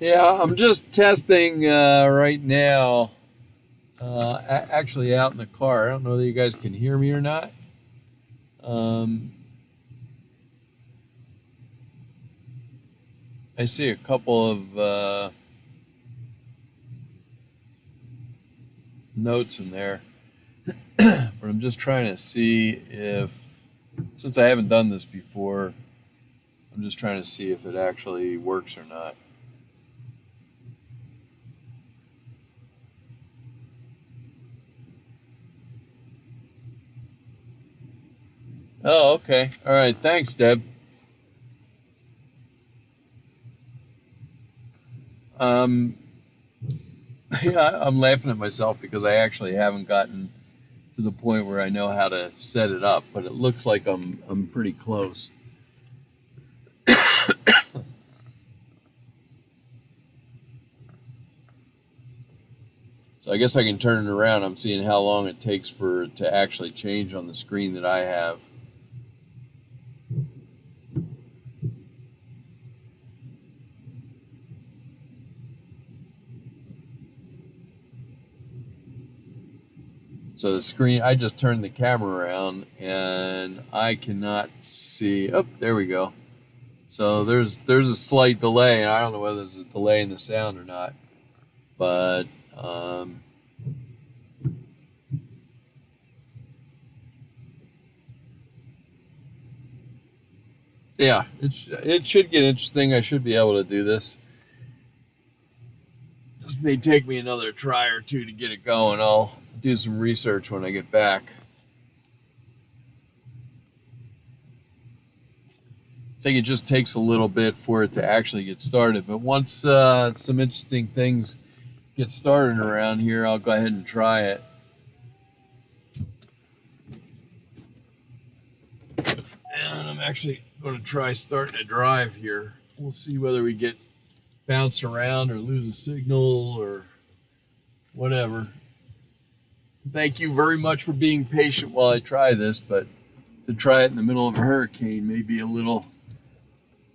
Yeah, I'm just testing right now. Actually, out in the car. I don't know that you guys can hear me or not. Um, I see a couple of notes in there, but I'm just trying to see if, since I haven't done this before, I'm just trying to see if it actually works or not. Oh, okay. All right. Thanks, Deb. Um, yeah, I'm laughing at myself because I actually haven't gotten to the point where I know how to set it up, but it looks like I'm pretty close. So I guess I can turn it around. I'm seeing how long it takes for it to actually change on the screen that I have. So the screen, I just turned the camera around and I cannot see. Oh, there we go. So there's a slight delay, and I don't know whether there's a delay in the sound or not, but um, yeah, it should get interesting. I should be able to do this. This may take me another try or two to get it going. I'll do some research when I get back. I think it just takes a little bit for it to actually get started. But once some interesting things get started around here, I'll go ahead and try it. And I'm actually going to try starting a drive here. We'll see whether we get bounced around or lose a signal or whatever. Thank you very much for being patient while I try this, but to try it in the middle of a hurricane may be a little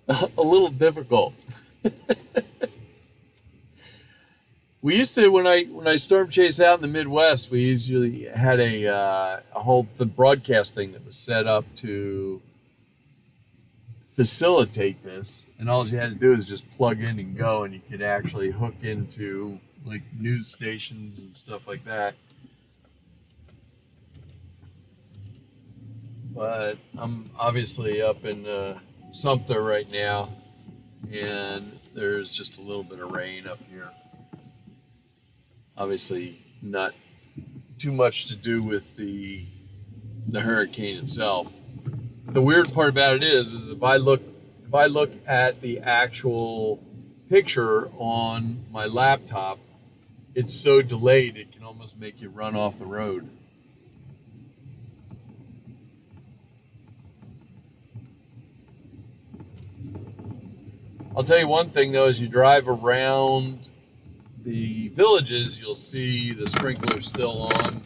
a little difficult. We used to when I storm chase out in the Midwest, we usually had a whole the broadcast thing that was set up to facilitate this, and all you had to do is just plug in and go, and you could actually hook into like news stations and stuff like that. But I'm obviously up in Sumter right now, and there's just a little bit of rain up here. Obviously, not too much to do with the hurricane itself. The weird part about it is if I look at the actual picture on my laptop, it's so delayed it can almost make you run off the road. I'll tell you one thing though, as you drive around the villages, you'll see the sprinklers still on,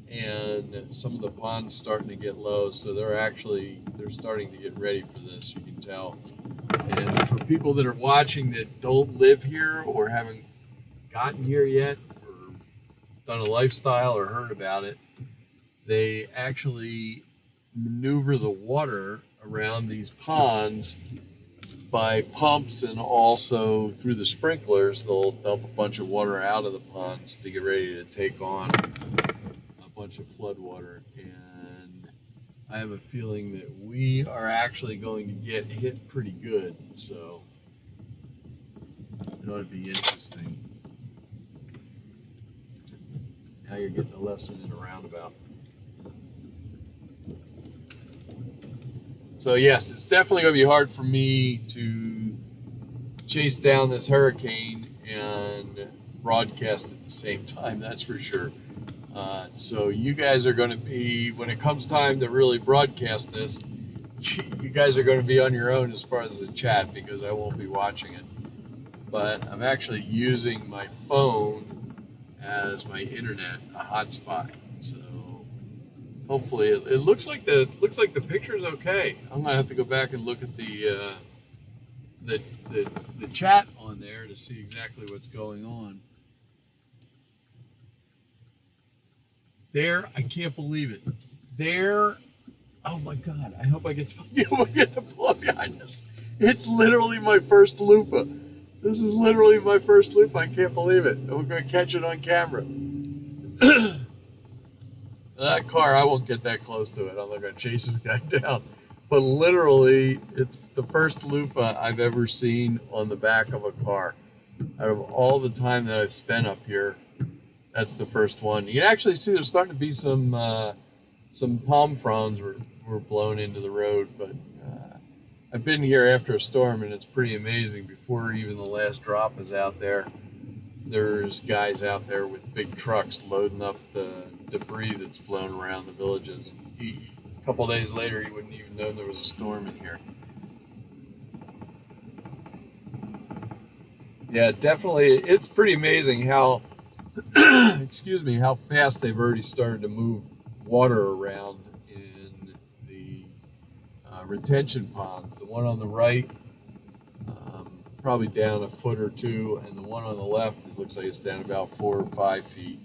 and some of the ponds starting to get low. So they're starting to get ready for this. You can tell. And for people that are watching that don't live here or haven't gotten here yet or done a lifestyle or heard about it, they actually maneuver the water around these ponds by pumps, and also through the sprinklers they'll dump a bunch of water out of the ponds to get ready to take on a bunch of flood water. And I have a feeling that we are actually going to get hit pretty good, so it ought to be interesting. Now you're getting a lesson in a roundabout. So yes, it's definitely going to be hard for me to chase down this hurricane and broadcast at the same time. That's for sure. So you guys are going to be, when it comes time to really broadcast this, you guys are going to be on your own as far as the chat because I won't be watching it. But I'm actually using my phone as my internet, a hotspot. So hopefully it looks like the picture's okay. I'm gonna have to go back and look at the the, the chat on there to see exactly what's going on. There, I can't believe it. There, oh my God, I hope I get to pull up behind this. It's literally my first loofah. This is literally my first loofah. I can't believe it. And we're going to catch it on camera. That car, I won't get that close to it. I'm not going to chase this guy down. But literally, it's the first loofah I've ever seen on the back of a car. Out of all the time that I've spent up here, that's the first one. You can actually see there's starting to be some palm fronds were blown into the road. But I've been here after a storm, and it's pretty amazing. Before even the last drop is out there, there's guys out there with big trucks loading up the debris that's blown around the villages. A couple of days later, he wouldn't even know there was a storm in here. Yeah, definitely. It's pretty amazing how, excuse me, how fast they've already started to move water around in the retention ponds. The one on the right, probably down a foot or two, and the one on the left, it looks like it's down about 4 or 5 feet.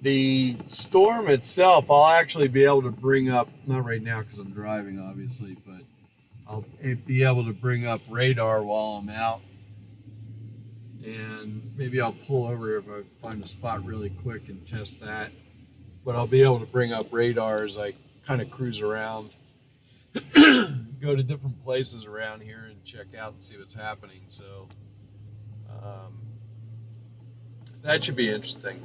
The storm itself, I'll actually be able to bring up, not right now because I'm driving obviously, but I'll be able to bring up radar while I'm out. And maybe I'll pull over if I find a spot really quick and test that. But I'll be able to bring up radar as I kind of cruise around, go to different places around here and check out and see what's happening. So that should be interesting.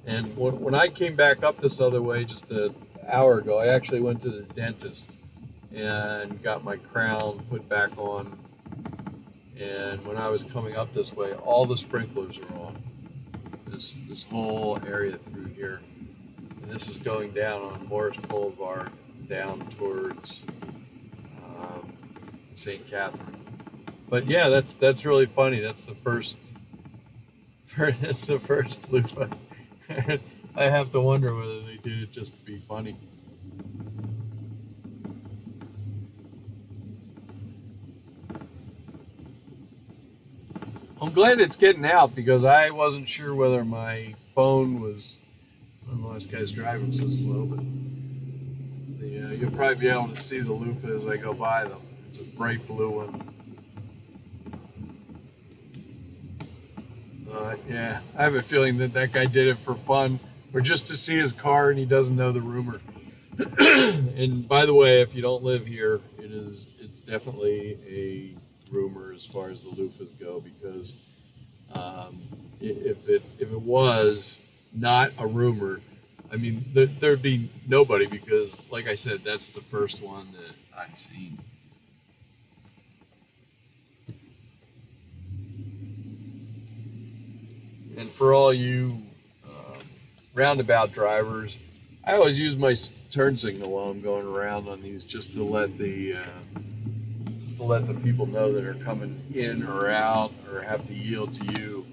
And when I came back up this other way just an hour ago, I actually went to the dentist and got my crown put back on. And when I was coming up this way, all the sprinklers are on. This whole area through here. And this is going down on Morris Boulevard, down towards St. Catherine. But yeah, that's really funny. That's the first loofah. I have to wonder whether they did it just to be funny. I'm glad it's getting out because I wasn't sure whether my phone was, I don't know why this guy's driving so slow, but you'll probably be able to see the loofah as I go by them. It's a bright blue one. Yeah, I have a feeling that guy did it for fun or just to see his car and he doesn't know the rumor. And by the way, if you don't live here, it's definitely a rumor as far as the loofahs go, because if it was not a rumor, I mean there'd be nobody, because like I said, that's the first one that I've seen. And for all you roundabout drivers, I always use my turn signal while I'm going around on these, just to let the people know that are coming in or out or have to yield to you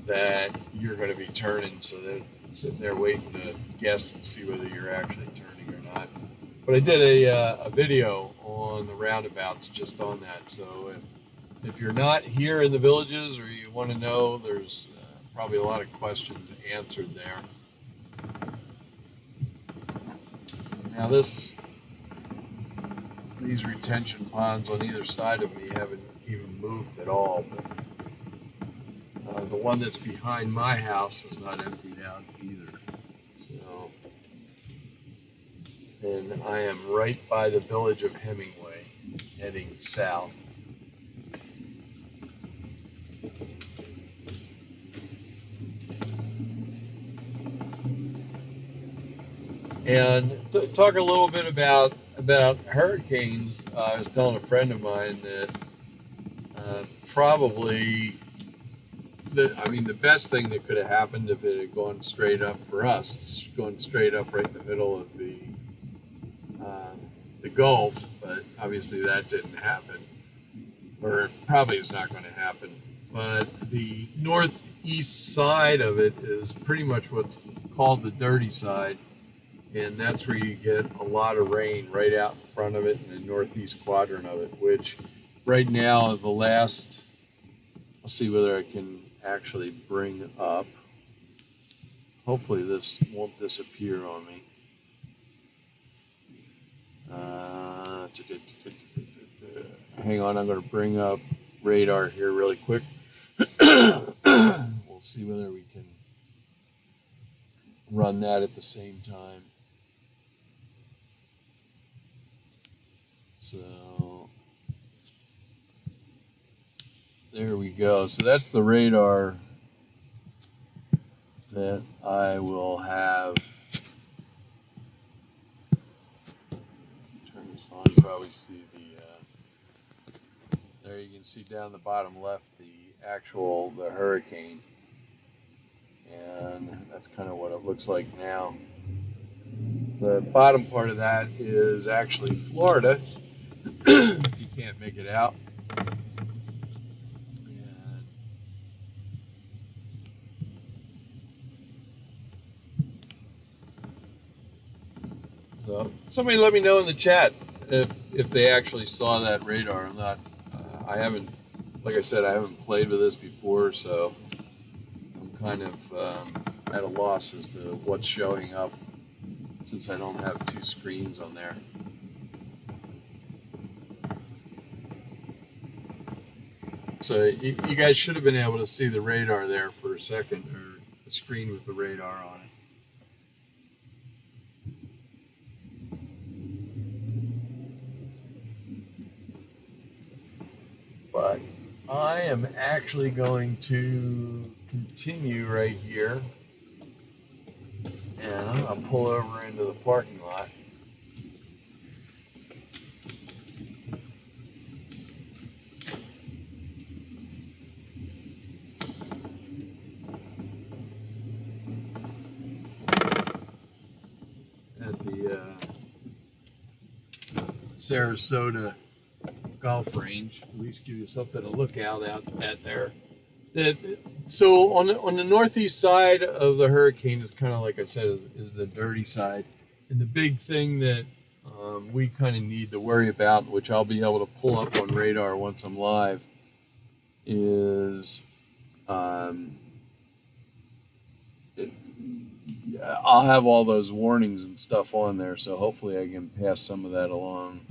that you're going to be turning, so they're sitting there waiting to guess and see whether you're actually turning or not. But I did a video on the roundabouts just on that, so if you're not here in the villages or you want to know, there's probably a lot of questions answered there. Now these retention ponds on either side of me haven't even moved at all, but the one that's behind my house is not emptied out either. So, and I am right by the village of Hemingway, heading south. And talk a little bit about hurricanes. I was telling a friend of mine that probably the best thing that could have happened if it had gone straight up for us, it's going straight up right in the middle of the Gulf, but obviously that didn't happen, or it probably is not going to happen. But the east side of it is pretty much what's called the dirty side, and that's where you get a lot of rain right out in front of it in the northeast quadrant of it, which right now the last, I'll see whether I can actually bring up, hopefully this won't disappear on me. Hang on, I'm going to bring up radar here really quick. We'll see whether we can run that at the same time. So there we go. So that's the radar that I will have. Turn this on, you probably see there you can see down the bottom left the hurricane, and that's kind of what it looks like now. The bottom part of that is actually Florida, if you can't make it out. And so somebody let me know in the chat if they actually saw that radar or not. I haven't, like I said, I haven't played with this before, so I'm kind of at a loss as to what's showing up since I don't have two screens on there. So you guys should have been able to see the radar there for a second, or a screen with the radar on it. But I am actually going to continue right here, and I'm going to pull over into the parking lot. At the Sarasota golf range, at least give you something to look out at there. So on the northeast side of the hurricane is kind of, like I said, is the dirty side, and the big thing that we kind of need to worry about, which I'll be able to pull up on radar once I'm live, is I'll have all those warnings and stuff on there, so hopefully I can pass some of that along,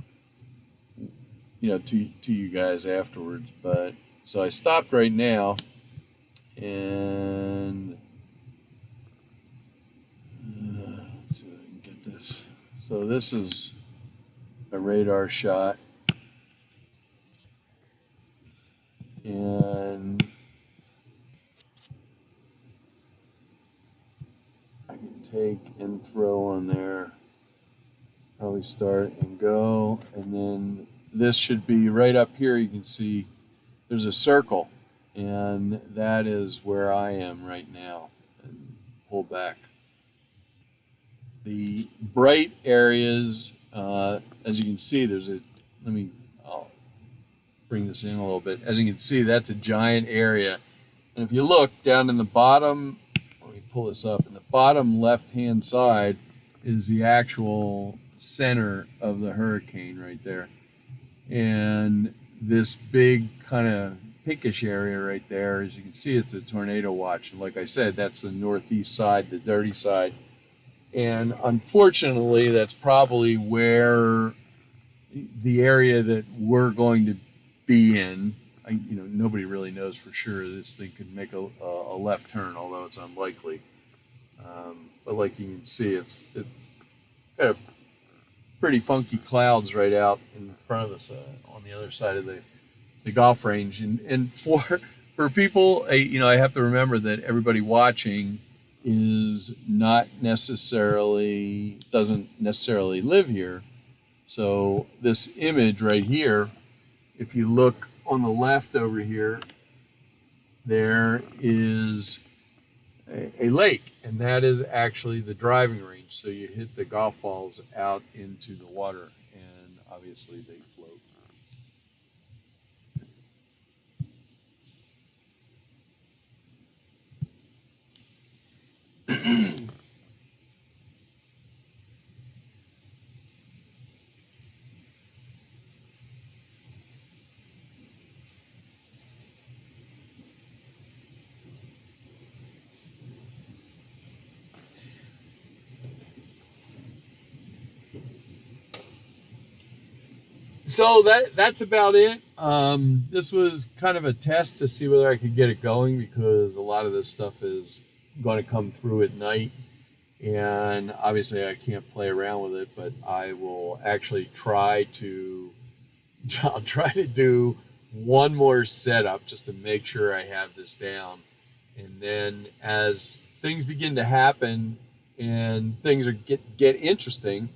to you guys afterwards. But so I stopped right now, and let's see if I can get this. So this is a radar shot, and I can take and throw on there. Probably start and go, and then this should be right up here. You can see there's a circle, and that is where I am right now. And pull back. The bright areas, as you can see, I'll bring this in a little bit. As you can see, that's a giant area. And if you look down in the bottom, let me pull this up, in the bottom left-hand side is the actual center of the hurricane right there. And this big kind of pinkish area right there, as you can see, it's a tornado watch. And like I said, that's the northeast side, the dirty side. And unfortunately, that's probably where the area that we're going to be in. Nobody really knows for sure. This thing could make a left turn, although it's unlikely. But like you can see, it's got pretty funky clouds right out in front of us on the other side of the golf range. And for people, I have to remember that everybody watching doesn't necessarily live here. So this image right here, if you look on the left over here, there is a lake, and that is actually the driving range. So you hit the golf balls out into the water, and obviously they float. So that's about it. This was kind of a test to see whether I could get it going, because a lot of this stuff is going to come through at night, and obviously I can't play around with it. But I will actually I'll try to do one more setup just to make sure I have this down, and then as things begin to happen and things get interesting.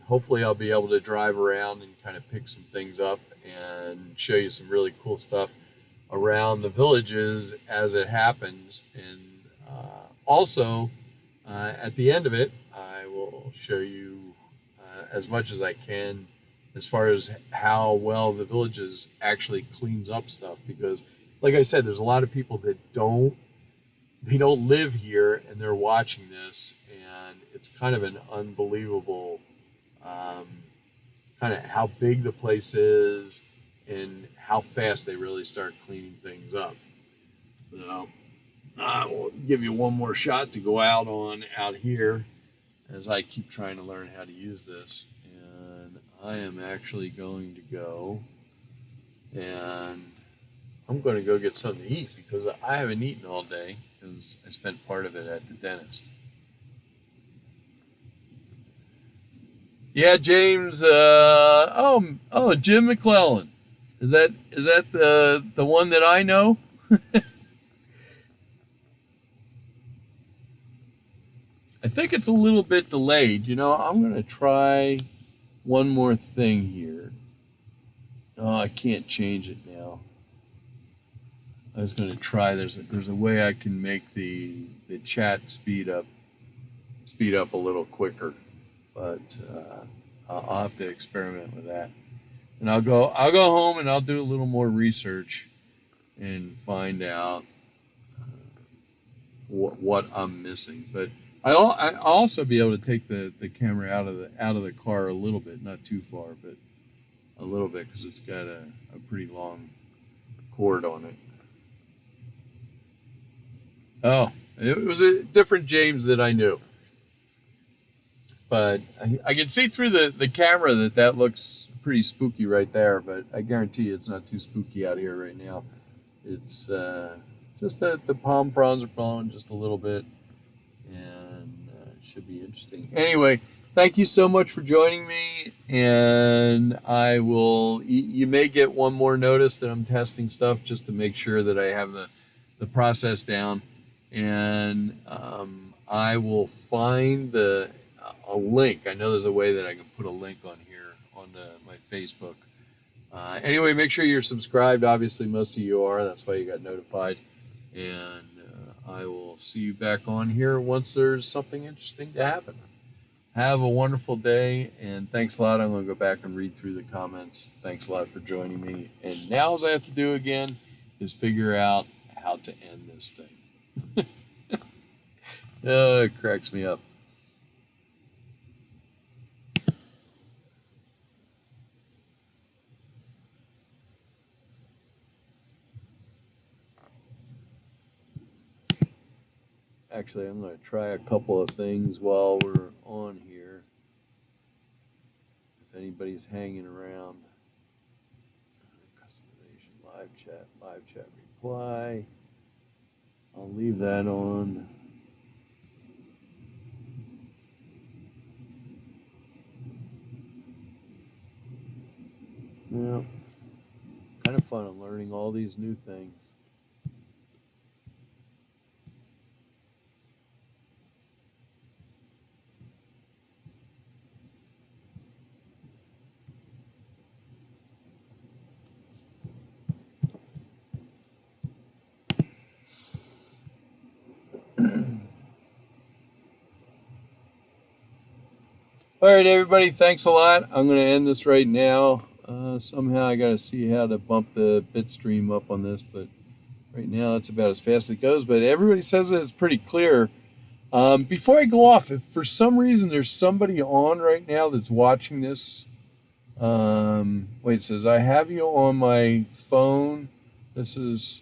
Hopefully I'll be able to drive around and kind of pick some things up and show you some really cool stuff around the villages as it happens. And also, at the end of it, I will show you as much as I can as far as how well the villages actually cleans up stuff. Because, like I said, there's a lot of people that don't live here, and they're watching this, and it's kind of an unbelievable kind of how big the place is and how fast they really start cleaning things up. So I will give you one more shot to go out here as I keep trying to learn how to use this. And I am actually going to go, and I'm going to go get something to eat, because I haven't eaten all day because I spent part of it at the dentist. Yeah, James. Jim McClellan. Is that the one that I know? I think it's a little bit delayed. I'm going to try one more thing here. Oh, I can't change it now. I was going to try. There's a way I can make the chat speed up a little quicker, but I'll have to experiment with that. And I'll go home and I'll do a little more research and find out what I'm missing. But I'll also be able to take the camera out of the car a little bit, not too far, but a little bit, because it's got a pretty long cord on it. Oh, it was a different James that I knew. But I can see through the camera that looks pretty spooky right there, but I guarantee you it's not too spooky out here right now. It's just that the palm fronds are blowing just a little bit, and it should be interesting. Anyway, thank you so much for joining me, and you may get one more notice that I'm testing stuff just to make sure that I have the process down, and I will find a link. I know there's a way that I can put a link on here on my Facebook. Anyway, make sure you're subscribed. Obviously, most of you are. That's why you got notified. And I will see you back on here once there's something interesting to happen. Have a wonderful day, and thanks a lot. I'm going to go back and read through the comments. Thanks a lot for joining me. And now all I have to do again is figure out how to end this thing. It cracks me up. Actually, I'm going to try a couple of things while we're on here. If anybody's hanging around. Customization, live chat reply. I'll leave that on. Yeah, kind of fun. I'm learning all these new things. All right, everybody, thanks a lot. I'm going to end this right now. Somehow I got to see how to bump the bit stream up on this, but right now it's about as fast as it goes. But everybody says that it's pretty clear. Before I go off, if for some reason there's somebody on right now that's watching this, wait, it says, I have you on my phone. This is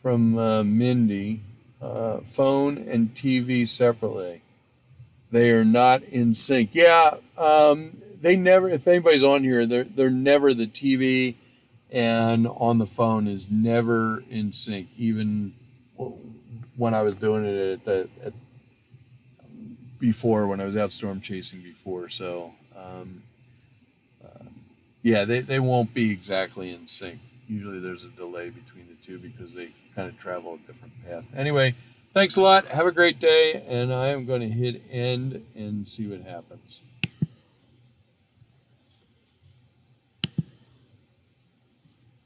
from Mindy. Phone and TV separately. They are not in sync. Yeah, they never, if anybody's on here, they're never, the TV and on the phone is never in sync, even when I was doing it at before, when I was out storm chasing before. So yeah, they won't be exactly in sync. Usually there's a delay between the two because they kind of travel a different path. Anyway, thanks a lot. Have a great day, and I am going to hit end and see what happens.